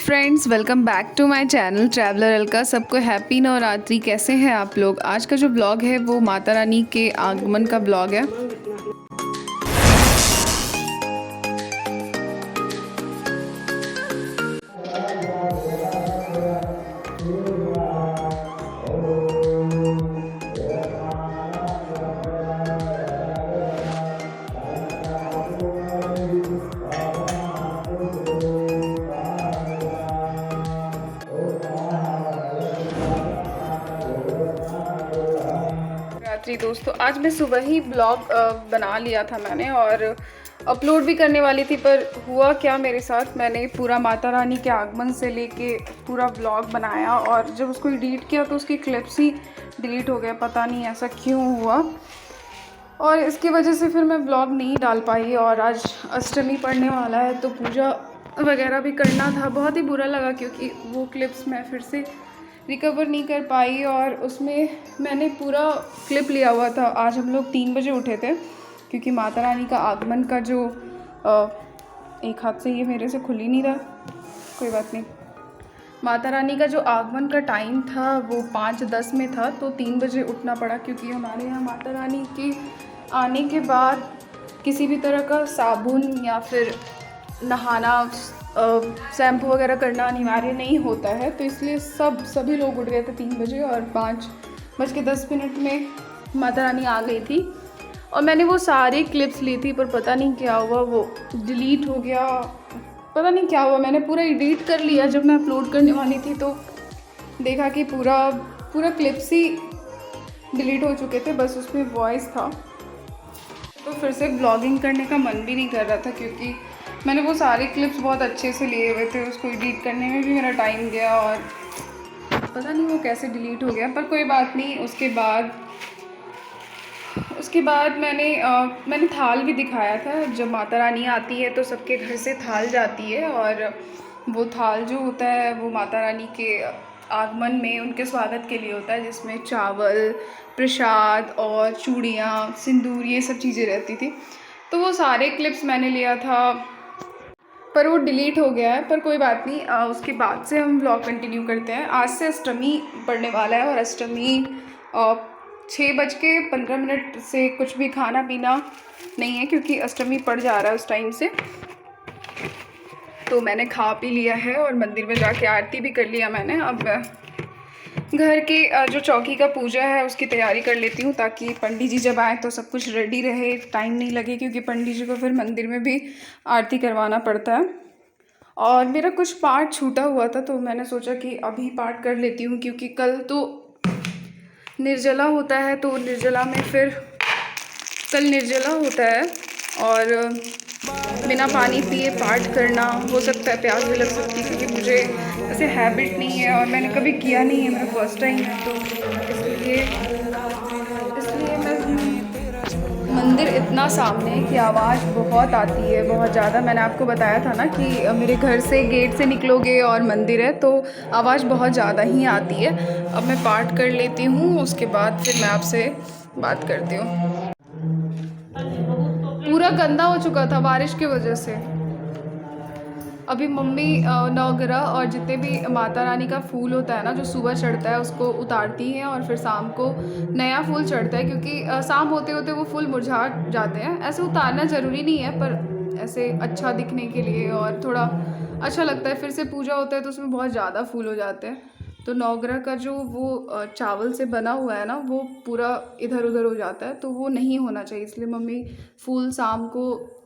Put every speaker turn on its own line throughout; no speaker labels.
Friends, welcome back to my channel traveller Alka. सबको happy Navratri. कैसे हैं आप लोग? आज का जो ब्लॉग है वो माता रानी के आगमन का ब्लॉग है। रात्रि दोस्तों, आज मैं सुबह ही ब्लॉग बना लिया था मैंने और अपलोड भी करने वाली थी, पर हुआ क्या मेरे साथ, मैंने पूरा माता रानी के आगमन से लेके पूरा ब्लॉग बनाया और जब उसको एडिट किया तो उसकी क्लिप्स ही डिलीट हो गया। पता नहीं ऐसा क्यों हुआ और इसकी वजह से फिर मैं ब्लॉग नहीं डाल पाई। और आज अष्टमी पड़ने वाला है तो पूजा वगैरह भी करना था। बहुत ही बुरा लगा क्योंकि वो क्लिप्स मैं फिर से रिकवर नहीं कर पाई और उसमें मैंने पूरा क्लिप लिया हुआ था। आज हम लोग 3 बजे उठे थे क्योंकि माता रानी का आगमन का जो एक हाथ से ये मेरे से खुल ही नहीं रहा, कोई बात नहीं। माता रानी का जो आगमन का टाइम था वो 5:10 में था, तो 3 बजे उठना पड़ा क्योंकि हमारे यहाँ माता रानी के आने के बाद किसी भी तरह का साबुन या फिर नहाना, शैम्पू वगैरह करना अनिवार्य नहीं होता है। तो इसलिए सभी लोग उठ गए थे 3 बजे और 5:10 में माता रानी आ गई थी और मैंने वो सारी क्लिप्स ली थी, पर पता नहीं क्या हुआ, वो डिलीट हो गया। पता नहीं क्या हुआ, मैंने पूरा एडिट कर लिया। जब मैं अपलोड करने वाली थी तो देखा कि पूरा क्लिप्स ही डिलीट हो चुके थे, बस उसमें वॉइस था। तो फिर से ब्लॉगिंग करने का मन भी नहीं कर रहा था क्योंकि मैंने वो सारे क्लिप्स बहुत अच्छे से लिए हुए थे। उसको एडिट करने में भी मेरा टाइम गया और पता नहीं वो कैसे डिलीट हो गया, पर कोई बात नहीं। उसके बाद मैंने थाल भी दिखाया था। जब माता रानी आती है तो सबके घर से थाल जाती है और वो थाल जो होता है वो माता रानी के आगमन में उनके स्वागत के लिए होता है, जिसमें चावल, प्रसाद और चूड़ियाँ, सिंदूर, ये सब चीज़ें रहती थी। तो वो सारे क्लिप्स मैंने लिया था, पर वो डिलीट हो गया है। पर कोई बात नहीं, उसके बाद से हम ब्लॉग कंटिन्यू करते हैं। आज से अष्टमी पड़ने वाला है और अष्टमी 6:15 से कुछ भी खाना पीना नहीं है क्योंकि अष्टमी पड़ जा रहा है उस टाइम से। तो मैंने खा पी लिया है और मंदिर में जाके आरती भी कर लिया मैंने। अब घर के जो चौकी का पूजा है उसकी तैयारी कर लेती हूँ ताकि पंडित जी जब आए तो सब कुछ रेडी रहे, टाइम नहीं लगे, क्योंकि पंडित जी को फिर मंदिर में भी आरती करवाना पड़ता है। और मेरा कुछ पार्ट छूटा हुआ था तो मैंने सोचा कि अभी पार्ट कर लेती हूँ क्योंकि कल तो निर्जला होता है। तो निर्जला में फिर कल निर्जला होता है और बिना पानी पिए पाठ करना, हो सकता है प्यास भी लग सकती है क्योंकि मुझे ऐसे हैबिट नहीं है और मैंने कभी किया नहीं है, मेरा फर्स्ट टाइम है। तो इसलिए मैं मंदिर इतना सामने है कि आवाज़ बहुत आती है, बहुत ज़्यादा। मैंने आपको बताया था ना कि मेरे घर से गेट से निकलोगे और मंदिर है तो आवाज़ बहुत ज़्यादा ही आती है। अब मैं पाठ कर लेती हूँ, उसके बाद फिर मैं आपसे बात करती हूँ। पूरा गंदा हो चुका था बारिश की वजह से। अभी मम्मी नवग्रह और जितने भी माता रानी का फूल होता है ना जो सुबह चढ़ता है उसको उतारती हैं और फिर शाम को नया फूल चढ़ता है, क्योंकि शाम होते होते वो फूल मुरझा जाते हैं। ऐसे उतारना ज़रूरी नहीं है, पर ऐसे अच्छा दिखने के लिए और थोड़ा अच्छा लगता है। फिर से पूजा होता है तो उसमें बहुत ज़्यादा फूल हो जाते हैं। तो नवग्रह का जो वो चावल से बना हुआ है ना वो पूरा इधर उधर हो जाता है, तो वो नहीं होना चाहिए। इसलिए मम्मी फूल शाम को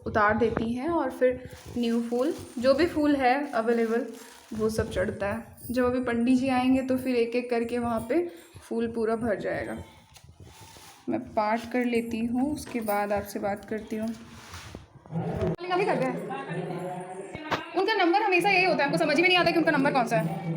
उतार देती हैं और फिर न्यू फूल, जो भी फूल है अवेलेबल, वो सब चढ़ता है। जब अभी पंडित जी आएंगे तो फिर एक एक करके वहाँ पे फूल पूरा भर जाएगा। मैं पाठ कर लेती हूँ, उसके बाद आपसे बात करती हूँ। का भी करते हैं, उनका नंबर हमेशा यही होता है, हमको समझ में नहीं आता कि उनका नंबर कौन सा है।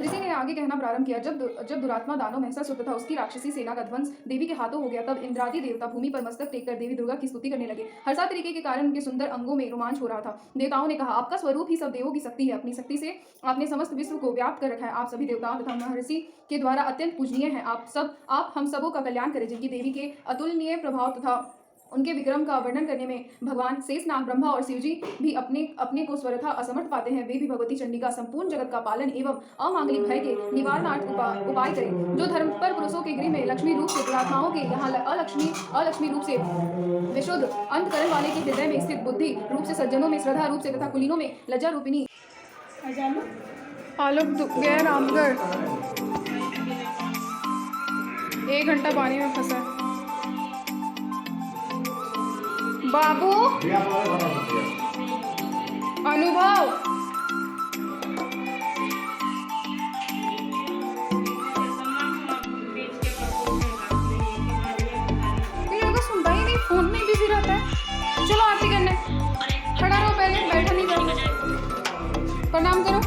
ऋषि ने आगे कहना प्रारंभ किया, जब दुरात्मा दानव महिषासुर तथा उसकी राक्षसी सेना का ध्वंस देवी के हाथों हो गया, तब इंद्रादि देवता भूमि पर मस्तक टेककर देवी दुर्गा की स्तुति करने लगे। हर सात तरीके के कारण उनके सुंदर अंगों में रोमांच हो रहा था। देवताओं ने कहा, आपका स्वरूप ही सब देवों की शक्ति है। अपनी शक्ति से आपने समस्त विश्व को व्याप्त कर रखा है। आप सभी देवताओं तथा महर्षि के द्वारा अत्यंत पूजनीय हैं। आप हम सबों का कल्याण करें। जिनकी देवी के अतुलनीय प्रभाव तथा उनके विक्रम का वर्णन करने में भगवान शेषनाग ब्रह्मा और शिवजी भी अपने अपने को स्वरथा असमर्थ पाते हैं। वे भी भगवती चंडी का संपूर्ण जगत का पालन एवं अमांगलिक भय के निवारणार्थ उपाय करें। जो धर्म पर पुरुषों के गृह में लक्ष्मी रूप से, दुरात्माओं के यहाँ अलक्ष्मी रूप से, विशुद्ध अंतकरण वाले के हृदय में स्थित बुद्धि रूप से, सज्जनों में श्रद्धा रूप से तथा कुलीनों में लज्जा रूपिणी आलोक गया रामगढ़ 1 घंटा पानी में फंसा है। बाबू अनुभव ये लड़का सुनता ही नहीं, फोन में बिजी रहता है। चलो आरती करने, खड़ा रहो, पहले बैठा नहीं जाओ। प्रणाम करो।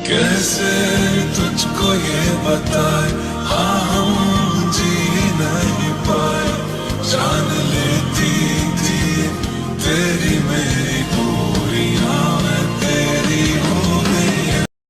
कैसे तुझको ये बताए